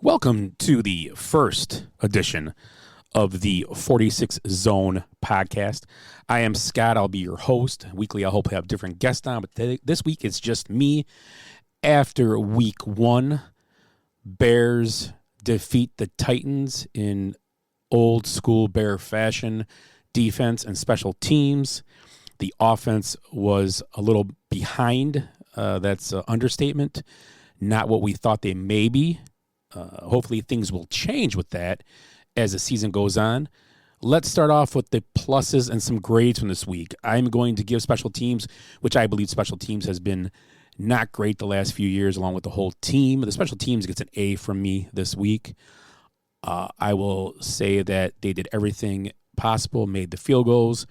Welcome to the first edition of the 46 Zone podcast. I am Scott. I'll be your host. Weekly, I hope I have different guests on, but this week it's just me. After week one, Bears defeat the Titans in old school Bear fashion, defense and special teams. The offense was a little behind. That's an understatement. Not what we thought they may be. Hopefully things will change with that as the season goes on. Let's start off with the pluses and some grades from this week. I'm going to give special teams, which I believe special teams has been not great the last few years, along with the whole team. The special teams gets an A from me this week. I will say that they did everything possible, made the field goals,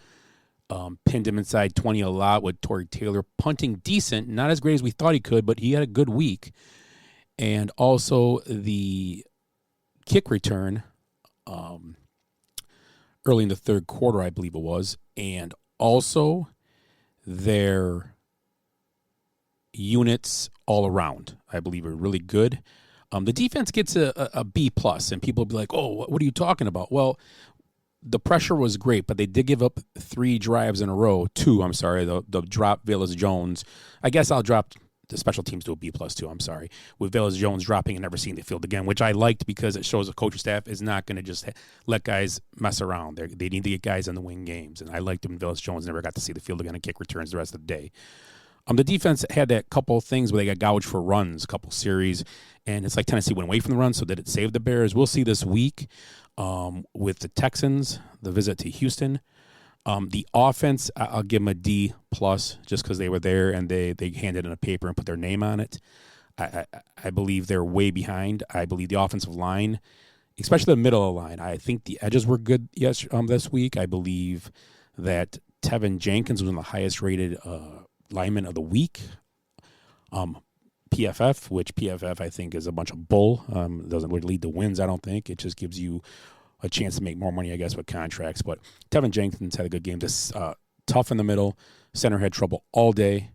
pinned him inside 20 a lot with Torrey Taylor punting decent, not as great as we thought he could, but he had a good week. And also the kick return early in the third quarter, I believe it was, and also their units all around, I believe, are really good. The defense gets a B+, and people will be like, oh, what are you talking about? Well, the pressure was great, but they did give up two drives in a row. The drop Velus-Jones. I guess I'll drop the special teams to a B+ too. I'm sorry. With Velus-Jones dropping and never seeing the field again, which I liked because it shows the coaching staff is not going to just let guys mess around. They need to get guys on the wing games, and I liked him. Velus-Jones never got to see the field again and kick returns the rest of the day. The defense had that couple things where they got gouged for runs, a couple series, and it's like Tennessee went away from the run, so did it save the Bears? We'll see this week with the Texans, the visit to Houston. The offense, I'll give them a D+ just because they were there and they handed in a paper and put their name on it. I believe they're way behind. I believe the offensive line, especially the middle of the line, I think the edges were good this week. I believe that Tevin Jenkins was one of the highest rated linemen of the week. PFF, which PFF I think is a bunch of bull. Doesn't really lead to wins, I don't think. It just gives you a chance to make more money, I guess, with contracts. But Tevin Jenkins had a good game. Just tough in the middle. Center had trouble all day.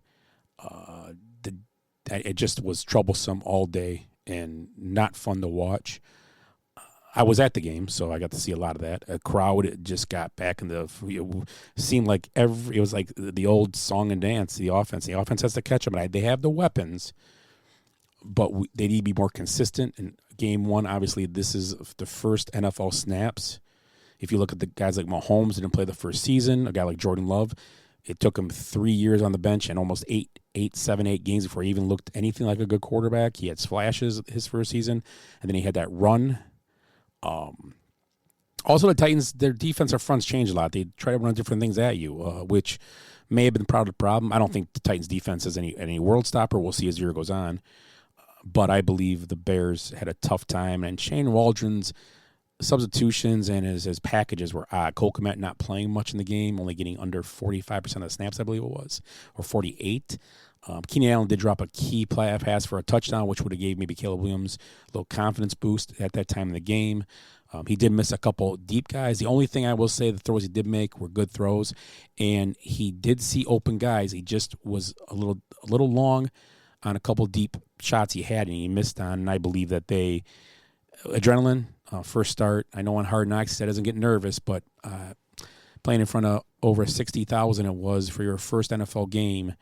It just was troublesome all day and not fun to watch. I was at the game, so I got to see a lot of that. A crowd just got back in the. It seemed like it was like the old song and dance. The offense has to catch them. And they have the weapons, but they need to be more consistent. And game one, obviously, this is the first NFL snaps. If you look at the guys like Mahomes, didn't play the first season. A guy like Jordan Love, it took him 3 years on the bench and almost 8 games before he even looked anything like a good quarterback. He had flashes his first season, and then he had that run. Also, the Titans, their defensive fronts changed a lot. They try to run different things at you, which may have been part of the problem. I don't think the Titans' defense is any world stopper. We'll see as the year goes on. But I believe the Bears had a tough time, and Shane Waldron's substitutions and his packages were odd. Cole Kmet not playing much in the game, only getting under 45% of the snaps, I believe it was, or 48. Keenan Allen did drop a key pass for a touchdown, which would have gave maybe Caleb Williams a little confidence boost at that time in the game. He did miss a couple deep guys. The only thing I will say, the throws he did make were good throws, and he did see open guys. He just was a little long on a couple deep shots he had, and he missed on. And I believe that adrenaline, first start. I know on Hard Knocks that doesn't get nervous, but playing in front of over 60,000 it was for your first NFL game.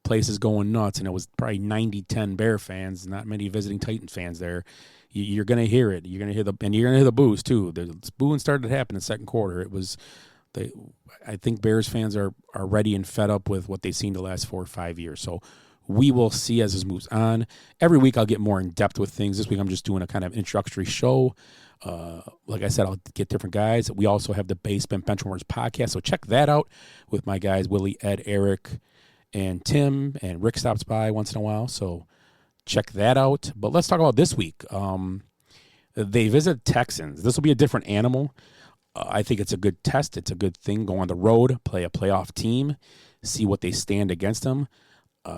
Place is going nuts, and it was probably 90-10 Bear fans, not many visiting Titan fans there. You're going to hear it. You're going to hear the boos too. The booing started to happen in the second quarter. It was, I think Bears fans are ready and fed up with what they've seen the last 4 or 5 years. So we will see as this moves on. Every week I'll get more in depth with things. This week I'm just doing a kind of introductory show. Like I said, I'll get different guys. We also have the Basement Benchwarmers podcast, so check that out with my guys Willie, Ed, Eric, and Tim, and Rick stops by once in a while, so check that out. But let's talk about this week. They visit Texans. This will be a different animal. I think it's a good test. It's a good thing. Go on the road, play a playoff team, see what they stand against them.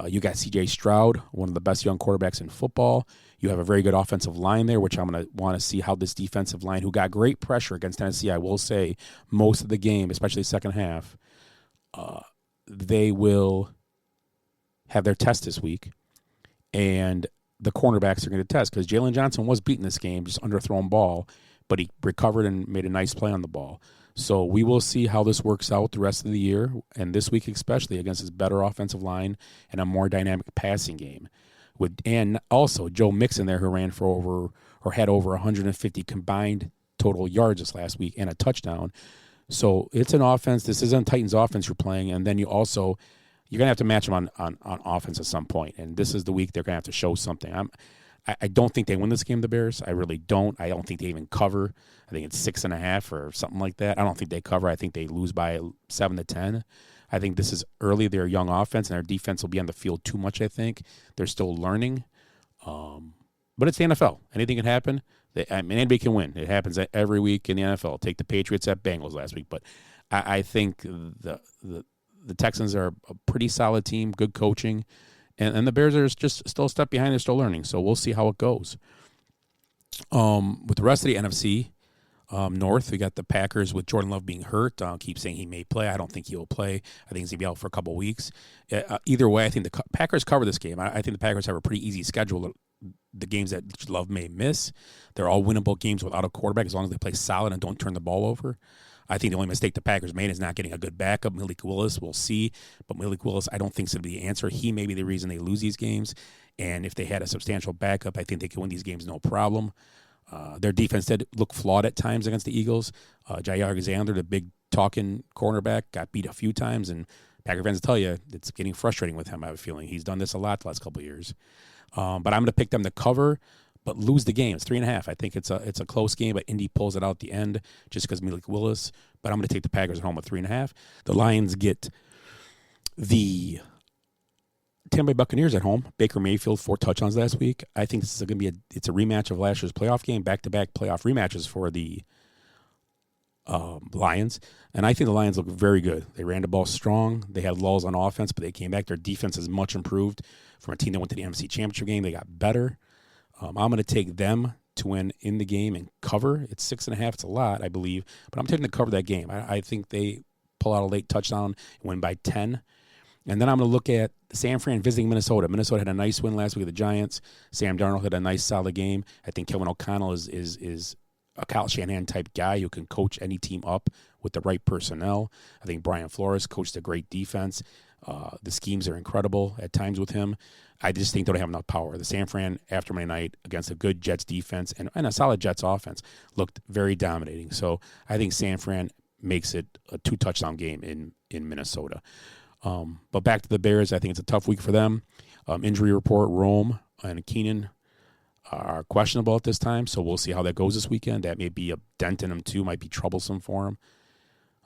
You got C.J. Stroud, one of the best young quarterbacks in football. You have a very good offensive line there, which I'm going to want to see how this defensive line, who got great pressure against Tennessee, I will say, most of the game, especially second half, they will have their test this week. And the cornerbacks are going to test, because Jalen Johnson was beaten this game, just underthrown ball, but he recovered and made a nice play on the ball. So we will see how this works out the rest of the year, and this week especially, against his better offensive line and a more dynamic passing game. And also Joe Mixon there, who ran for over, or had over 150 combined total yards this last week and a touchdown. So it's an offense. This isn't Titans offense you're playing, and then you're going to have to match them on offense at some point. And this is the week they're going to have to show something. I don't think they win this game, the Bears. I really don't. I don't think they even cover. I think it's 6.5 or something like that. I don't think they cover. I think they lose by 7 to 10. I think this is early. They're a young offense, and their defense will be on the field too much, I think. They're still learning. But it's the NFL. Anything can happen. Anybody can win. It happens every week in the NFL. Take the Patriots at Bengals last week. But I think the Texans are a pretty solid team, good coaching. And the Bears are just still a step behind. They're still learning. So we'll see how it goes. With the rest of the NFC North, we got the Packers with Jordan Love being hurt. Keep saying he may play. I don't think he will play. I think he's going to be out for a couple of weeks. Either way, I think the Packers cover this game. I think the Packers have a pretty easy schedule. The games that Love may miss, they're all winnable games without a quarterback, as long as they play solid and don't turn the ball over. I think the only mistake the Packers made is not getting a good backup. Malik Willis, we'll see. But Malik Willis, I don't think is going to be the answer. He may be the reason they lose these games. And if they had a substantial backup, I think they could win these games no problem. Their defense did look flawed at times against the Eagles. Jair Alexander, the big talking cornerback, got beat a few times. And Packer fans will tell you it's getting frustrating with him, I have a feeling. He's done this a lot the last couple of years. But I'm going to pick them to cover, but lose the game. It's 3.5. I think it's a close game, but Indy pulls it out at the end just because Malik Willis. But I'm going to take the Packers at home with 3.5. The Lions get the Tampa Bay Buccaneers at home. Baker Mayfield, 4 touchdowns last week. I think this is going to be it's a rematch of last year's playoff game, back-to-back playoff rematches for the Lions. And I think the Lions look very good. They ran the ball strong. They had lulls on offense, but they came back. Their defense is much improved from a team that went to the NFC Championship game. They got better. I'm going to take them to win in the game and cover. It's 6.5. It's a lot, I believe, but I'm taking to cover that game. I think they pull out a late touchdown and win by 10. And then I'm going to look at San Fran visiting Minnesota. Minnesota had a nice win last week with the Giants. Sam Darnold had a nice, solid game. I think Kevin O'Connell is a Kyle Shanahan-type guy who can coach any team up with the right personnel. I think Brian Flores coached a great defense. The schemes are incredible at times with him. I just think they don't have enough power. The San Fran, after Monday night, against a good Jets defense and a solid Jets offense, looked very dominating. So I think San Fran makes it a 2-touchdown game in Minnesota. But back to the Bears, I think it's a tough week for them. Injury report, Rome and Keenan are questionable at this time, so we'll see how that goes this weekend. That may be a dent in them too, might be troublesome for them.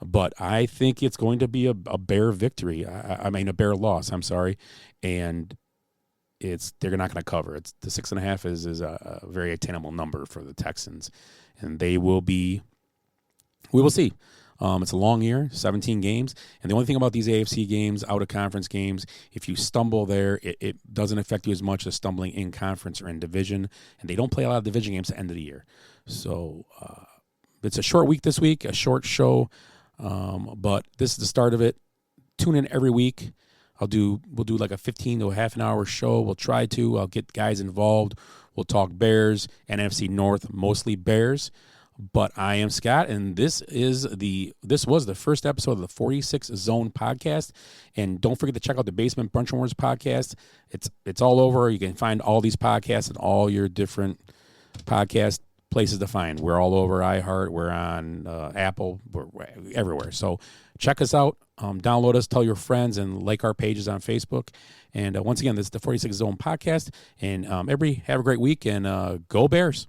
But I think it's going to be a Bear victory. I mean, a Bear loss, I'm sorry. And they're not going to cover. It's the 6.5 is a very attainable number for the Texans. And we will see. It's a long year, 17 games. And the only thing about these AFC games, out-of-conference games, if you stumble there, it doesn't affect you as much as stumbling in conference or in division. And they don't play a lot of division games at the end of the year. So it's a short week this week, a short show. But this is the start of it. Tune in every week. We'll do like a 15 to a half an hour show. I'll get guys involved. We'll talk Bears, NFC North, mostly Bears. But I am Scott, and this was the first episode of the 46 Zone podcast. And don't forget to check out the Basement Brunch and Words podcast. It's all over. You can find all these podcasts and all your different podcast places to find. We're all over iHeart. We're on Apple. We're everywhere. So check us out. Download us. Tell your friends and like our pages on Facebook. And once again, this is the 46 Zone podcast. And have a great week, and go Bears.